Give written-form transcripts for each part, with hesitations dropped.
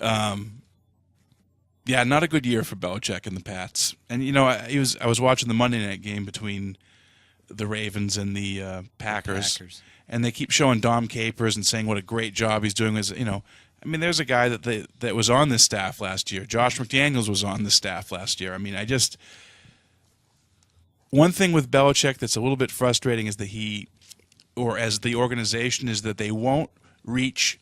Yeah, not a good year for Belichick and the Pats. And I was watching the Monday night game between the Ravens and the Packers, and they keep showing Dom Capers and saying what a great job he's doing. There's a guy that was on this staff last year. Josh McDaniels was on this staff last year. One thing with Belichick that's a little bit frustrating is that as the organization, is that they don't reach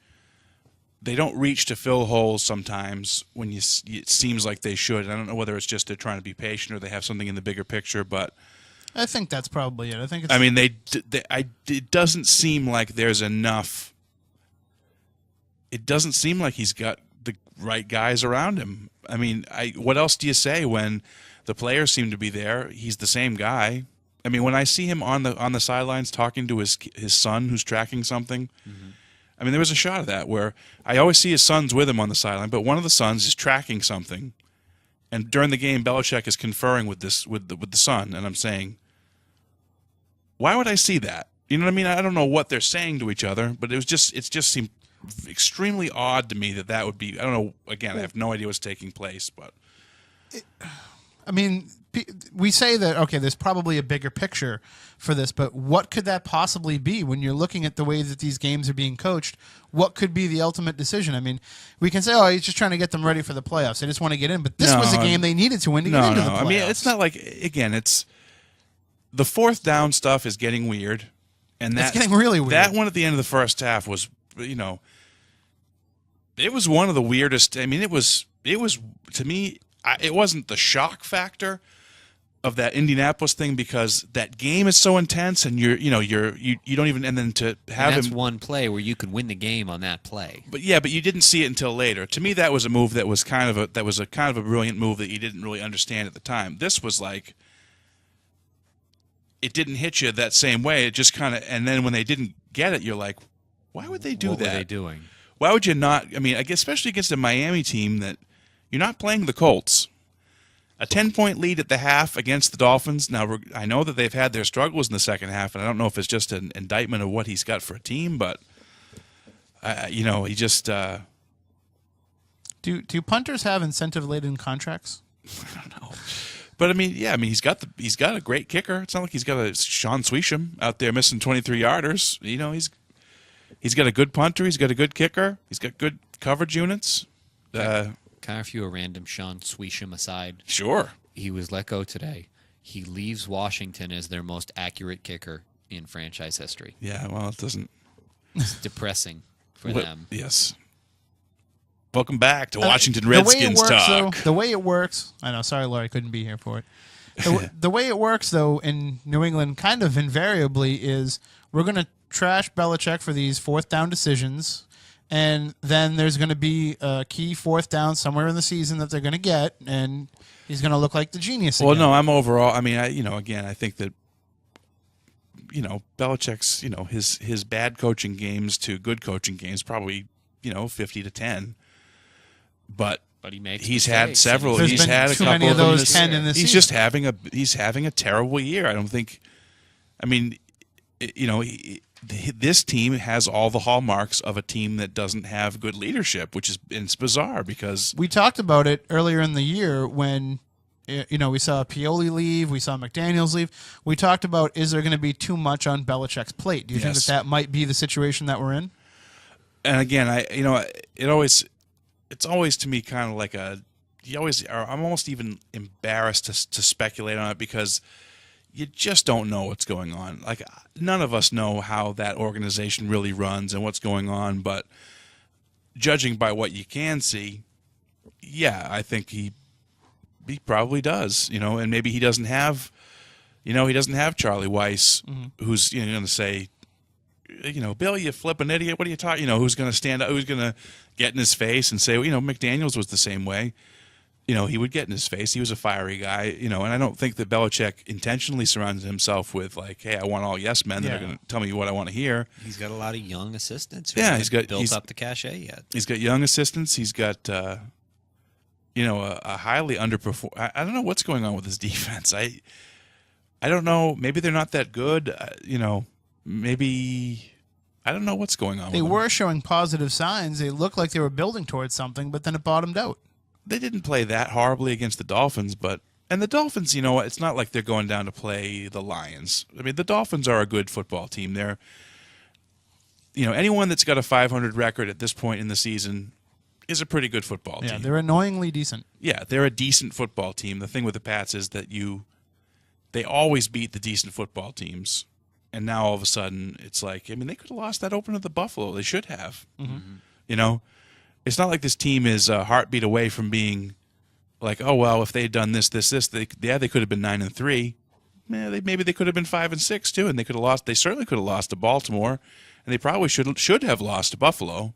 to fill holes sometimes when it seems like they should. And I don't know whether it's just they're trying to be patient or they have something in the bigger picture, but I think that's probably it. I think it's it doesn't seem like there's enough. It doesn't seem like he's got the right guys around him. What else do you say when the players seem to be there? He's the same guy. When I see him on the sidelines talking to his son who's tracking something, there was a shot of that where I always see his sons with him on the sideline, but one of the sons is tracking something, and during the game, Belichick is conferring with the son, and I'm saying, why would I see that? You know what I mean? I don't know what they're saying to each other, but it just seemed extremely odd to me that would be. I don't know. Again, I have no idea what's taking place, but we say that, okay, there's probably a bigger picture for this, but what could that possibly be when you're looking at the way that these games are being coached? What could be the ultimate decision? We can say, oh, he's just trying to get them ready for the playoffs. They just want to get in, but this was a game they needed to win to get into the playoffs. It's not like, again, it's the fourth down stuff is getting weird. And it's getting really weird. That one at the end of the first half was, it was one of the weirdest. It was to me, it wasn't the shock factor of that Indianapolis thing because that game is so intense and you don't even, and then to have that's one play where you could win the game on that play. But you didn't see it until later. To me, that was a move that was kind of a brilliant move that you didn't really understand at the time. This was like, it didn't hit you that same way. It just kind of, and then when they didn't get it, you're like, why would they do that? What were they doing? Why would you not? I guess especially against a Miami team that you're not playing the Colts. A 10-point lead at the half against the Dolphins. Now, I know that they've had their struggles in the second half, and I don't know if it's just an indictment of what he's got for a team, but, he just... Do punters have incentive-laden contracts? I don't know. But, he's got a great kicker. It's not like he's got a Sean Sweesham out there missing 23-yarders. He's got a good punter. He's got a good kicker. He's got good coverage units. Can I review a random Sean Sweesham aside? Sure. He was let go today. He leaves Washington as their most accurate kicker in franchise history. Yeah, well, it doesn't... It's depressing for them. Yes. Welcome back to Washington Redskins talk. The way it works... I know, sorry, Laurie, couldn't be here for it. The way it works, though, in New England, kind of invariably, is we're going to trash Belichick for these fourth down decisions... And then there's going to be a key fourth down somewhere in the season that they're going to get, and he's going to look like the genius again. Well, no, I'm overall. Again, I think that, Belichick's, his bad coaching games to good coaching games probably, 50-10. But he's had several. He's had a couple many of those 10 in this season. He's having a terrible year. I don't think. This team has all the hallmarks of a team that doesn't have good leadership, it's bizarre because we talked about it earlier in the year when we saw Pioli leave, we saw McDaniels leave. We talked about, is there going to be too much on Belichick's plate? Do you think that might be the situation that we're in? And again, it's always to me kind of like I'm almost even embarrassed to speculate on it because you just don't know what's going on. Like, none of us know how that organization really runs and what's going on, but judging by what you can see, yeah, I think he probably does, and maybe he doesn't have, Charlie Weiss, who's going to say, Bill, you flipping idiot, what are you talking, who's going to stand up, who's going to get in his face and say, McDaniels was the same way. He would get in his face. He was a fiery guy, and I don't think that Belichick intentionally surrounded himself with, like, hey, I want all yes men that are going to tell me what I want to hear. He's got a lot of young assistants. He's built up the cachet yet. He's got young assistants. He's got, a highly underperform. I don't know what's going on with his defense. I don't know. Maybe they're not that good. Maybe I don't know what's going on They with them. were showing positive signs. They looked like they were building towards something, but then it bottomed out. They didn't play that horribly against the Dolphins, and the Dolphins, you know what? It's not like they're going down to play the Lions. I mean, the Dolphins are a good football team. They're, anyone that's got a 500 record at this point in the season is a pretty good football team. Yeah, they're annoyingly decent. Yeah, they're a decent football team. The thing with the Pats is that they always beat the decent football teams. And now all of a sudden it's like, I mean, they could have lost that opener to Buffalo. They should have. Mm-hmm. It's not like this team is a heartbeat away from being like, oh, well, if they had done this, they could have been 9-3. Maybe they could have been 5-6 too, and they could have lost. They certainly could have lost to Baltimore, and they probably should have lost to Buffalo.